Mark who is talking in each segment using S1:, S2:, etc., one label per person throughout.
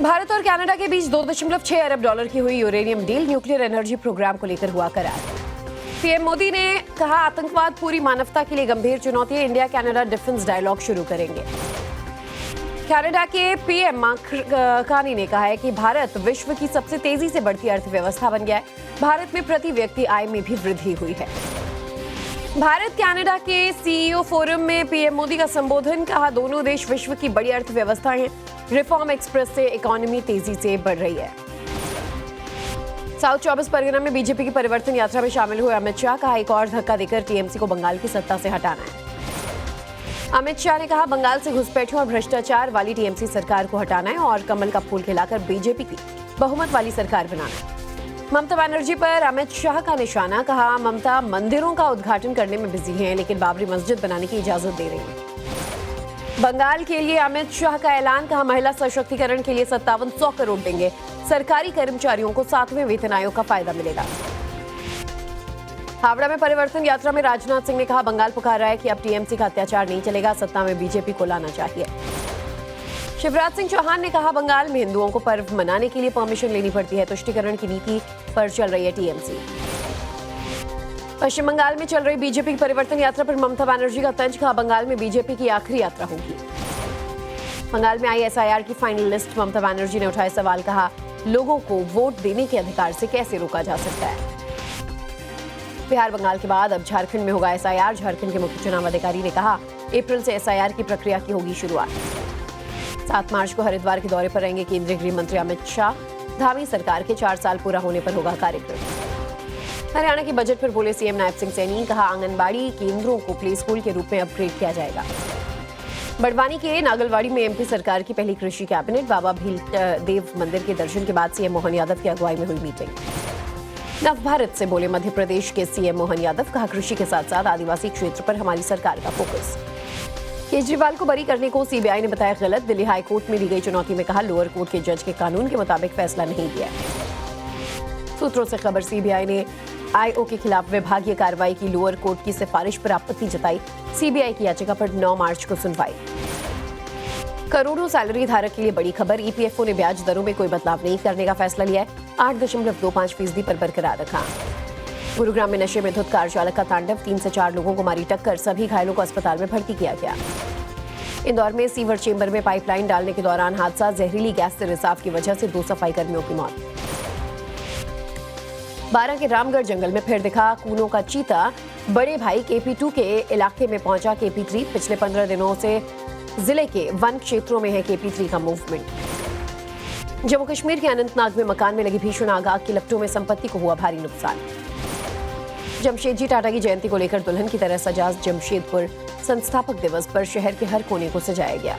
S1: भारत और कनाडा के बीच 2.6 अरब डॉलर की हुई uranium deal, nuclear energy program को लेकर हुआ करार। पीएम मोदी ने कहा, आतंकवाद पूरी मानवता के लिए गंभीर चुनौती है, इंडिया कनाडा डिफेंस डायलॉग शुरू करेंगे। कनाडा के पीएम मार्क कार्नी ने कहा है कि भारत विश्व की सबसे तेजी से बढ़ती अर्थव्यवस्था बन गया है। भारत में प्रति व्यक्ति आय में भी वृद्धि हुई है। भारत कनाडा के सीईओ फोरम में पीएम मोदी का संबोधन, कहा दोनों देश विश्व की बड़ी अर्थव्यवस्था हैं। रिफॉर्म एक्सप्रेस से इकोनॉमी तेजी से बढ़ रही है। साउथ 24 परगना में बीजेपी की परिवर्तन यात्रा में शामिल हुए अमित शाह, कहा एक और धक्का देकर टीएमसी को बंगाल की सत्ता से हटाना है। अमित शाह ने कहा, बंगाल से घुसपैठियों और भ्रष्टाचार वाली टीएमसी सरकार को हटाना है और कमल का फूल खिलाकर बीजेपी की बहुमत वाली सरकार बनाना है। ममता बनर्जी पर अमित शाह का निशाना, कहा ममता मंदिरों का उद्घाटन करने में बिजी हैं, लेकिन बाबरी मस्जिद बनाने की इजाजत दे रही हैं। बंगाल के लिए अमित शाह का ऐलान, कहा महिला सशक्तिकरण के लिए 5700 करोड़ देंगे। सरकारी कर्मचारियों को 7वें वेतन आयोग का फायदा मिलेगा। हावड़ा में परिवर्तन यात्रा में राजनाथ सिंह ने कहा, बंगाल पुकार रहा है कि अब टीएमसी का अत्याचार नहीं चलेगा, सत्ता में बीजेपी को लाना चाहिए। शिवराज सिंह चौहान ने कहा, बंगाल में हिंदुओं को पर्व मनाने के लिए परमिशन लेनी पड़ती है, तुष्टिकरण की नीति पर चल रही है टीएमसी। पश्चिम बंगाल में चल रही बीजेपी की परिवर्तन यात्रा पर ममता बनर्जी का तंज, कहा बंगाल में बीजेपी की आखिरी यात्रा होगी। बंगाल में आई एसआईआर की फाइनल लिस्ट, ममता बनर्जी ने उठाए सवाल, कहा लोगों को वोट देने के अधिकार से कैसे रोका जा सकता है। बिहार बंगाल के बाद अब झारखंड में होगा एसआईआर। झारखंड के मुख्य चुनाव अधिकारी ने कहा, अप्रैल से एसआईआर की प्रक्रिया की होगी शुरुआत। 7 मार्च को हरिद्वार के दौरे पर रहेंगे केंद्रीय गृह मंत्री अमित शाह। धामी सरकार के 4 साल पूरा होने पर होगा कार्यक्रम। हरियाणा के बजट पर बोले सीएम नायब सिंह सैनी, कहा आंगनबाड़ी केंद्रों को प्ले स्कूल के रूप में अपग्रेड किया जाएगा। बड़वानी के नागलवाड़ी में एमपी सरकार की पहली कृषि कैबिनेट, बाबा भीलदेव मंदिर के दर्शन के बाद सीएम मोहन यादव की अगुवाई में हुई मीटिंग। नव भारत से बोले मध्य प्रदेश के सीएम मोहन यादव, कहा कृषि के साथ साथ आदिवासी क्षेत्र पर हमारी सरकार का फोकस। केजरीवाल को बरी करने को सीबीआई ने बताया गलत। दिल्ली हाई कोर्ट में दी गई चुनौती में कहा, लोअर कोर्ट के जज के कानून के मुताबिक फैसला नहीं दिया। सूत्रों से खबर, सीबीआई ने आईओ के खिलाफ विभागीय कार्रवाई की, लोअर कोर्ट की सिफारिश पर आपत्ति जताई। सीबीआई की याचिका पर 9 मार्च को सुनवाई। करोड़ों सैलरी धारक के लिए बड़ी खबर, ईपीएफओ ने ब्याज दरों में कोई बदलाव नहीं करने का फैसला लिया है। 8.25% पर बरकरार रखा। गुरुग्राम में नशे में धुत कार चालक का तांडव, 3 से 4 लोगों को मारी टक्कर, सभी घायलों को अस्पताल में भर्ती किया गया। इंदौर में सीवर चेंबर में पाइपलाइन डालने के दौरान हादसा, जहरीली गैस से रिसाव की वजह से 2 सफाई कर्मियों की मौत। 12 के रामगढ़ जंगल में फिर दिखा कूनों का चीता, बड़े भाई केपी2 के इलाके में पहुंचा केपी3। पिछले 15 दिनों से जिले के वन क्षेत्रों में है केपी3 का मूवमेंट। जम्मू कश्मीर के अनंतनाग में मकान में लगी भीषण आग की लपटों में संपत्ति को हुआ भारी नुकसान। जमशेदजी टाटा की जयंती को लेकर दुल्हन की तरह सजा जमशेदपुर। संस्थापक दिवस पर शहर के हर कोने को सजाया गया।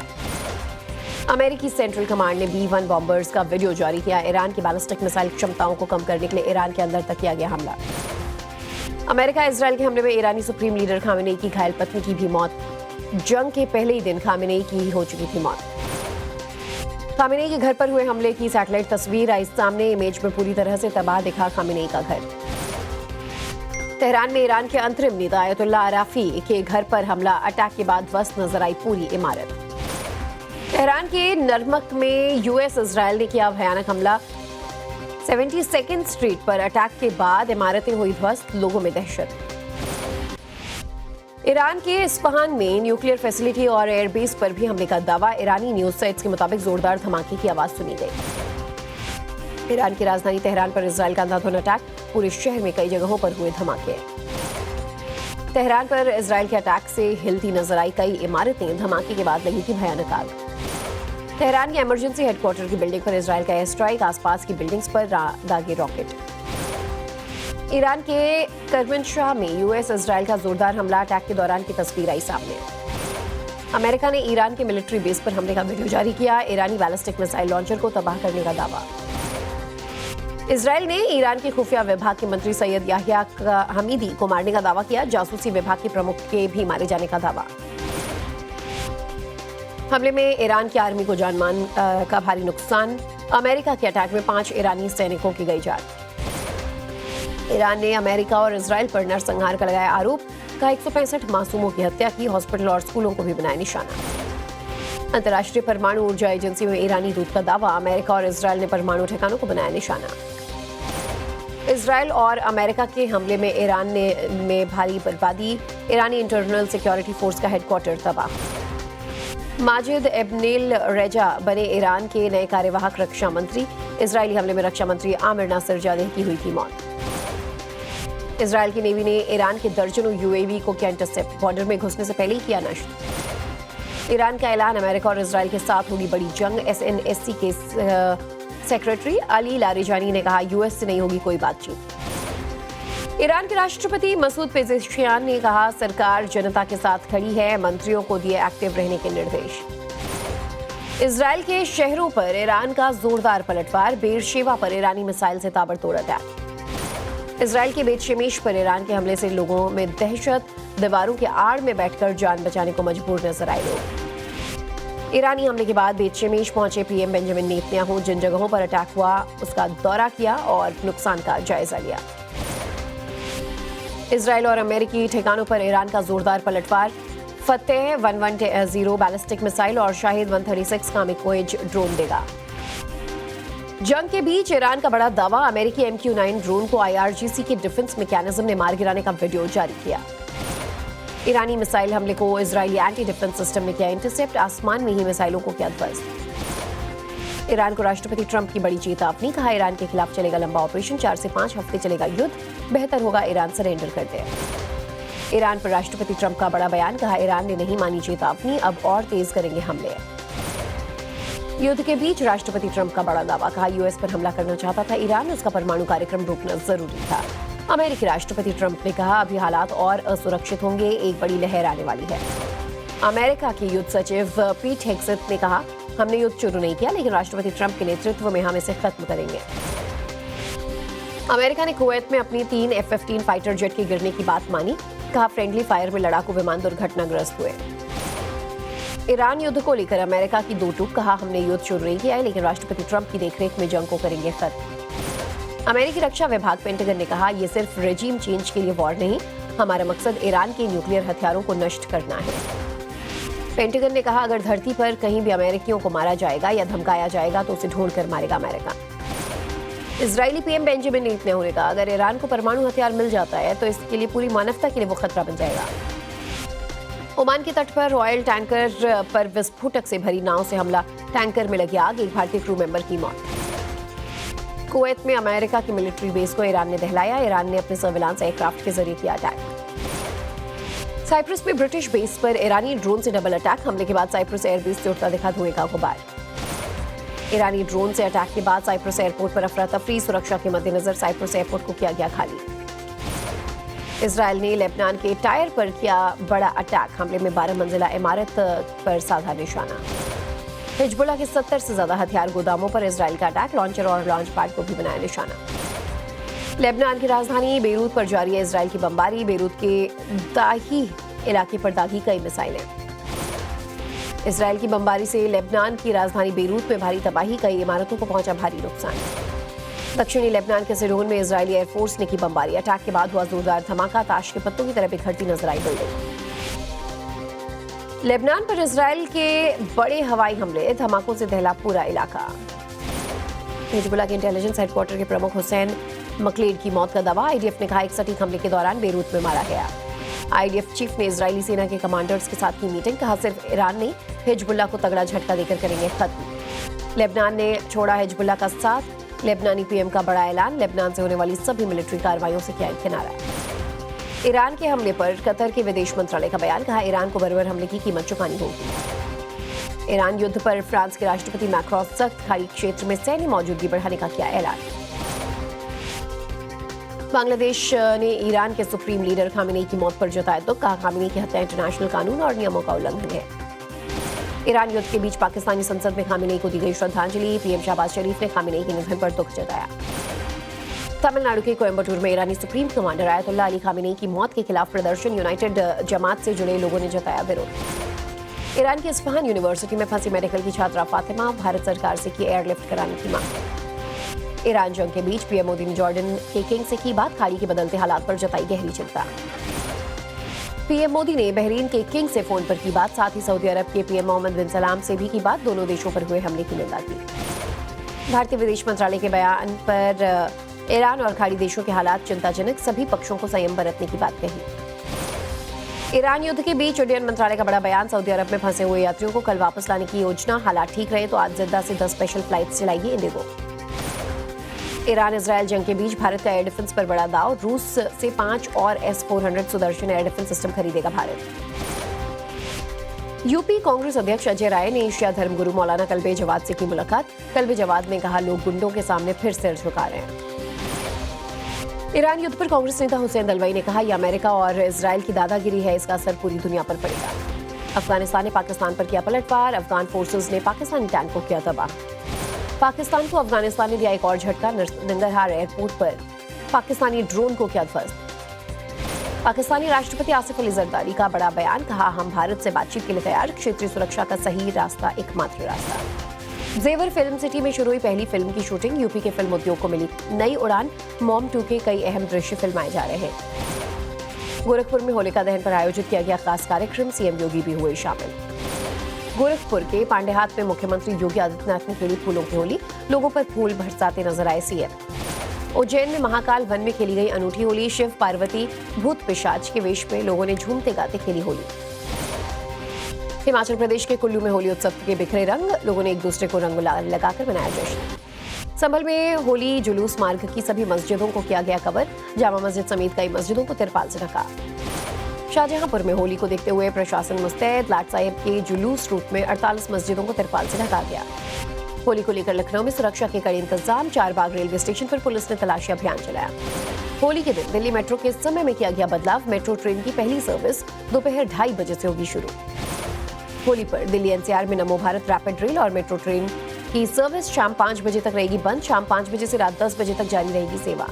S1: अमेरिकी सेंट्रल कमांड ने B-1 बॉम्बर्स का वीडियो जारी किया। ईरान की बैलिस्टिक मिसाइल क्षमताओं को कम करने के लिए ईरान के अंदर तक किया गया हमला। अमेरिका इजरायल के हमले में ईरानी सुप्रीम लीडर खामेनेई की घायल पत्नी की भी मौत। जंग के पहले ही दिन खामेनेई की हो चुकी थी मौत। खामेनेई के घर पर हुए हमले की सैटेलाइट तस्वीर आई सामने। इमेज में पूरी तरह से तबाह दिखा खामेनेई का घर। तेहरान में ईरान के अंतरिम नेता आयतुल्ला अराफी के घर पर हमला, अटैक के बाद ध्वस्त नजर आई पूरी इमारत। तेहरान के नरमक में यूएस इजरायल ने किया भयानक हमला। 72nd स्ट्रीट पर अटैक के बाद इमारतें हुई ध्वस्त, लोगों में दहशत। ईरान के इस्फहान में न्यूक्लियर फैसिलिटी और एयरबेस पर भी हमले का दावा। ईरानी न्यूज साइट्स के मुताबिक जोरदार धमाके की आवाज सुनी गई। ईरान की राजधानी तेहरान पर इजरायल का अंधाधुंध अटैक, पूरे शहर में कई जगहों पर हुए धमाके। तेहरान पर इजरायल के अटैक से हिलती नजर आई कई इमारतें, धमाके के बाद लगी थी भयानक आग। तेहरान के इमरजेंसी हेडक्वार्टर की बिल्डिंग पर इजरायल का एयर स्ट्राइक, आसपास की बिल्डिंग्स पर दागे रॉकेट। ईरान के करमनशाह में यूएस इजरायल का जोरदार हमला, अटैक के दौरान की तस्वीर आई सामने। अमेरिका ने ईरान के मिलिट्री बेस पर हमले का वीडियो जारी किया। ईरानी बैलिस्टिक मिसाइल लॉन्चर को तबाह करने का दावा। इजरायल ने ईरान के खुफिया विभाग के मंत्री सैयद याहिया हमीदी को मारने का दावा किया। जासूसी विभाग के प्रमुख के भी मारे जाने का दावा। हमले में ईरान की आर्मी को जानमाल का भारी नुकसान। अमेरिका के अटैक में 5 ईरानी सैनिकों की गई जान। ईरान ने अमेरिका और इजरायल पर नरसंहार का लगाया आरोप, कहा 165 मासूमों की हत्या की। हॉस्पिटल और स्कूलों को भी बनाया निशाना। अंतर्राष्ट्रीय परमाणु ऊर्जा एजेंसी में ईरानी दूत का दावा, अमेरिका और इजरायल ने परमाणु ठिकानों को बनाया निशाना। इजरायल और अमेरिका के हमले में ईरान में भारी बर्बादी, ईरानी इंटरनल सिक्योरिटी फोर्स का हेडक्वार्टर तबाह। माजिद इब्नेल रेजा बने ईरान के नए कार्यवाहक रक्षा मंत्री, इजरायली हमले में रक्षा मंत्री आमिर नासिर जादेह की हुई थी मौत। इजरायल की नेवी ने ईरान के दर्जनों यूएवी को किया इंटरसेप्ट, बॉर्डर में घुसने से पहले ही किया नष्ट। ईरान का ऐलान, अमेरिका और इजरायल के साथ होगी बड़ी जंग। एसएनएससी के सेक्रेटरी अली लारिजानी ने कहा, यूएस से नहीं होगी कोई बातचीत। ईरान के राष्ट्रपति मसूद पेजेशियान ने कहा, सरकार जनता के साथ खड़ी है, मंत्रियों को दिए एक्टिव रहने के निर्देश। इजरायल के शहरों पर ईरान का जोरदार पलटवार, बेरशेवा पर ईरानी मिसाइल से ताबड़तोड़ अटैक। इजरायल के बेत शेमेश पर ईरान के हमले से लोगों में दहशत, दीवारों के आड़ में बैठकर जान बचाने को मजबूर नजर आए लोग। ईरानी हमले के बाद बेत शेमेश पहुंचे पीएम बेंजामिन नेतन्याहू, जिन जगहों पर अटैक हुआ उसका दौरा किया और नुकसान का जायजा लिया। इजरायल और अमेरिकी ठिकानों पर ईरान का जोरदार पलटवार, फतेह 110 बैलिस्टिक मिसाइल और शाहिद 136 कामिकोएज ड्रोन देगा। जंग के बीच ईरान का बड़ा दावा, अमेरिकी MQ-9 ड्रोन को IRGC के डिफेंस मैकेनिज्म ने मार गिराने का वीडियो जारी किया। ईरानी मिसाइल हमले को इजरायली एंटी डिफेंस सिस्टम ने किया इंटरसेप्ट, आसमान में ही मिसाइलों को किया ध्वस्त। ईरान को राष्ट्रपति ट्रंप की बड़ी चेतावनी, कहा ईरान के खिलाफ चलेगा लंबा ऑपरेशन, 4 से 5 हफ्ते चलेगा युद्ध, बेहतर होगा ईरान सरेंडर कर दे। ईरान पर राष्ट्रपति ट्रंप का बड़ा बयान, कहा ईरान ने नहीं मानी चेतावनी, अब और तेज करेंगे हमले। युद्ध के बीच राष्ट्रपति ट्रंप का बड़ा दावा, कहा यूएस पर हमला करना चाहता था ईरान, उसका परमाणु कार्यक्रम रोकना जरूरी था। अमेरिकी राष्ट्रपति ट्रंप ने कहा, अभी हालात और असुरक्षित होंगे, एक बड़ी लहर आने वाली है। अमेरिका के युद्ध सचिव पीट हेग्सेथ ने कहा, हमने युद्ध शुरू नहीं किया, लेकिन राष्ट्रपति ट्रंप के नेतृत्व में हम इसे खत्म करेंगे। अमेरिका ने कुवैत में अपनी 3 F-15 फाइटर जेट के गिरने की बात मानी, कहा फ्रेंडली फायर में लड़ाकू विमान दुर्घटनाग्रस्त हुए। ईरान युद्ध को लेकर अमेरिका की दो टूक, कहा हमने युद्ध शुरू नहीं किया है, लेकिन राष्ट्रपति ट्रंप की देखरेख में जंग को करेंगे खत्म। अमेरिकी रक्षा विभाग पेंटागन ने कहा, यह सिर्फ रेजिम चेंज के लिए वॉर नहीं, हमारा मकसद ईरान के न्यूक्लियर हथियारों को नष्ट करना है। पेंटागन ने कहा, अगर धरती पर कहीं भी अमेरिकियों को मारा जाएगा या धमकाया जाएगा तो उसे ढूंढ कर मारेगा America. Israeli PM Benjamin Netanyahu ने कहा, अगर ईरान को परमाणु हथियार मिल जाता है तो इसके लिए पूरी मानवता के लिए वो खतरा बन जाएगा। ओमान के तट पर रॉयल टैंकर पर विस्फोटक से भरी नाव से हमला, टैंकर में लगी आग, एक भारतीय क्रू मेंबर की मौत। कुवैत में अमेरिका की मिलिट्री बेस को ईरान ने दहलाया, ईरान ने अपने सर्विलांस एयरक्राफ्ट के जरिए किया अटैक। साइप्रस में ब्रिटिश बेस पर ईरानी ड्रोन से डबल अटैक, हमले के बाद साइप्रस एयरबेस से उठता दिखा धुएं का गुबार। ईरानी ड्रोन से अटैक के बाद साइप्रस एयरपोर्ट पर अफरा तफरी, सुरक्षा के मद्देनजर साइप्रस एयरपोर्ट को किया गया खाली। इजरायल ने लेबनान के टायर पर किया बड़ा अटैक, हमले में 12 मंजिला इमारत पर साधा निशाना। हिजबुल्लाह के 70 से ज्यादा हथियार गोदामों पर इजरायल का अटैक, लॉन्चर और लॉन्च पैड को भी बनाया निशाना। लेबनान की राजधानी बेरूत पर जारी है इजरायल की बमबारी, बेरूत के दाही इलाके पर दागी कई मिसाइलें। इजरायल की बमबारी से लेबनान की राजधानी बेरूत में भारी तबाही, कई इमारतों को पहुंचा भारी नुकसान। दक्षिणी लेबनान के सिडोन में इजरायली एयरफोर्स ने की बमबारी, अटैक के बाद हुआ जोरदार धमाका, ताश के पत्तों की तरह बिखरती नजर आई बिल्डिंग। लेबनान पर इजरायल के बड़े हवाई हमले, धमाकों से दहला पूरा इलाका। हिजबुल्लाह के इंटेलिजेंस हेडक्वार्टर के प्रमुख हुसैन मकलेड की मौत का दावा, आईडीएफ ने कहा एक सटीक हमले के दौरान बेरूत में मारा गया। आईडीएफ चीफ ने इजरायली सेना के कमांडर्स के साथ की मीटिंग, कहा सिर्फ ईरान नहीं, हिजबुल्लाह को तगड़ा झटका देकर करेंगे खत्म। लेबनान ने छोड़ा हिजबुल्लाह का साथ, लेबनानी पीएम का बड़ा ऐलान, लेबनान से होने वाली सभी मिलिट्री कार्रवाइयों से किया किनारा। ईरान के हमले पर कतर के विदेश मंत्रालय का बयान, कहा ईरान को बर्बर हमले की कीमत चुकानी होगी। ईरान युद्ध पर फ्रांस के राष्ट्रपति मैक्रोन सख्त, खाड़ी क्षेत्र में सैन्य मौजूदगी बढ़ाने का किया ऐलान। बांग्लादेश ने ईरान के सुप्रीम लीडर खामेनेई की मौत पर जताया दुख, कहा खामेनेई की हत्या इंटरनेशनल कानून और नियमों का उल्लंघन है। ईरान युद्ध के बीच पाकिस्तानी संसद में खामेनेई को दी गई श्रद्धांजलि, पीएम शहबाज शरीफ ने खामेनेई के निधन पर दुख जताया। तमिलनाडु के कोयम्बटूर में ईरानी supreme commander Ayatollah Ali Khamenei की मौत के खिलाफ प्रदर्शन, यूनाइटेड जमात से जुड़े लोगों ने जताया विरोध। ईरान की इस्फहान यूनिवर्सिटी में फंसी मेडिकल की छात्रा फातिमा, भारत सरकार से की एयरलिफ्ट कराने की मांग। ईरान जंग के बीच पीएम मोदी ने जॉर्डन के किंग से की बात, खाड़ी के बदलते हालात पर जताई गहरी चिंता। पीएम मोदी ने बहरीन के किंग से फोन पर की बात, साथ ही सऊदी अरब के पीएम मोहम्मद बिन सलाम से भी की बात। दोनों देशों पर हुए हमले की निंदा की। भारतीय विदेश मंत्रालय के बयान पर ईरान और खाड़ी देशों के हालात चिंताजनक, सभी पक्षों को संयम बरतने की बात कही। ईरान युद्ध के बीच उड्डयन मंत्रालय का बड़ा बयान, सऊदी अरब में फंसे हुए यात्रियों को कल वापस लाने की योजना, हालात ठीक रहे तो आज जिद्दा से 10 स्पेशल फ्लाइट्स चलाएगी इंडिगो। ईरान इजरायल जंग के बीच भारत का एयर डिफेंस पर बड़ा दाव, रूस से 5 और S-400 Sudarshan air defence system खरीदेगा भारत। यूपी कांग्रेस अध्यक्ष अजय राय ने एशिया धर्मगुरु मौलाना कल्बे जवाद से की मुलाकात। कल्बे जवाद ने कहा, लोग गुंडों के सामने फिर सिर झुका रहे हैं। ईरान युद्ध पर कांग्रेस नेता हुसैन दलवाई ने कहा, यह अमेरिका और इजरायल की दादागिरी है, इसका असर पूरी दुनिया पर पड़ेगा। अफगानिस्तान ने पाकिस्तान पर किया पलटवार, अफगान फोर्सेज ने पाकिस्तानी टैंक को किया तबाह। पाकिस्तान को अफगानिस्तान ने दिया एक और झटका, नंगरहार एयरपोर्ट पर पाकिस्तानी ड्रोन को किया ध्वस्त। पाकिस्तानी राष्ट्रपति आसिफ अली जरदारी का बड़ा बयान, कहा, हम भारत से बातचीत के लिए तैयार, क्षेत्रीय सुरक्षा का सही रास्ता एकमात्र रास्ता। जेवर फिल्म सिटी में शुरू हुई पहली फिल्म की शूटिंग, यूपी के फिल्म उद्योग को मिली नई उड़ान, मॉम 2 के कई अहम दृश्य फिल्माए जा रहे हैं। गोरखपुर में होलिका दहन पर आयोजित किया गया खास कार्यक्रम, सीएम योगी भी हुए शामिल। गोरखपुर के पांडेहाट में मुख्यमंत्री योगी आदित्यनाथ ने खेली फूलों की होली, लोगों पर फूल बरसाते नजर आए सीएम। उज्जैन में महाकाल वन में खेली गई अनूठी होली, शिव पार्वती भूत पिशाच के वेश में लोगों ने झूमते गाते खेली होली। हिमाचल प्रदेश के कुल्लू में होली उत्सव के बिखरे रंग, लोगों ने एक दूसरे को रंग लगाकर मनाया जश्न। संभल में होली जुलूस मार्ग की सभी मस्जिदों को किया गया कवर, जामा मस्जिद समेत कई मस्जिदों को तिरपाल से ढका। शाहजहांपुर में होली को देखते हुए प्रशासन मुस्तैद, लाट साहिब के जुलूस रूट में 48 मस्जिदों को तिरपाल से ढका गया। होली को लेकर लखनऊ में सुरक्षा के कड़े इंतजाम, 4 बाग रेलवे स्टेशन पर पुलिस ने तलाशी अभियान चलाया। होली के दिन दिल्ली मेट्रो के समय में किया गया बदलाव, मेट्रो ट्रेन की पहली सर्विस दोपहर 2:30 बजे से होगी शुरू। होली पर दिल्ली एनसीआर में नमो भारत रैपिड रेल और मेट्रो ट्रेन की सर्विस शाम 5 बजे तक रहेगी बंद, शाम 5 बजे से रात 10 बजे तक जारी रहेगी सेवा।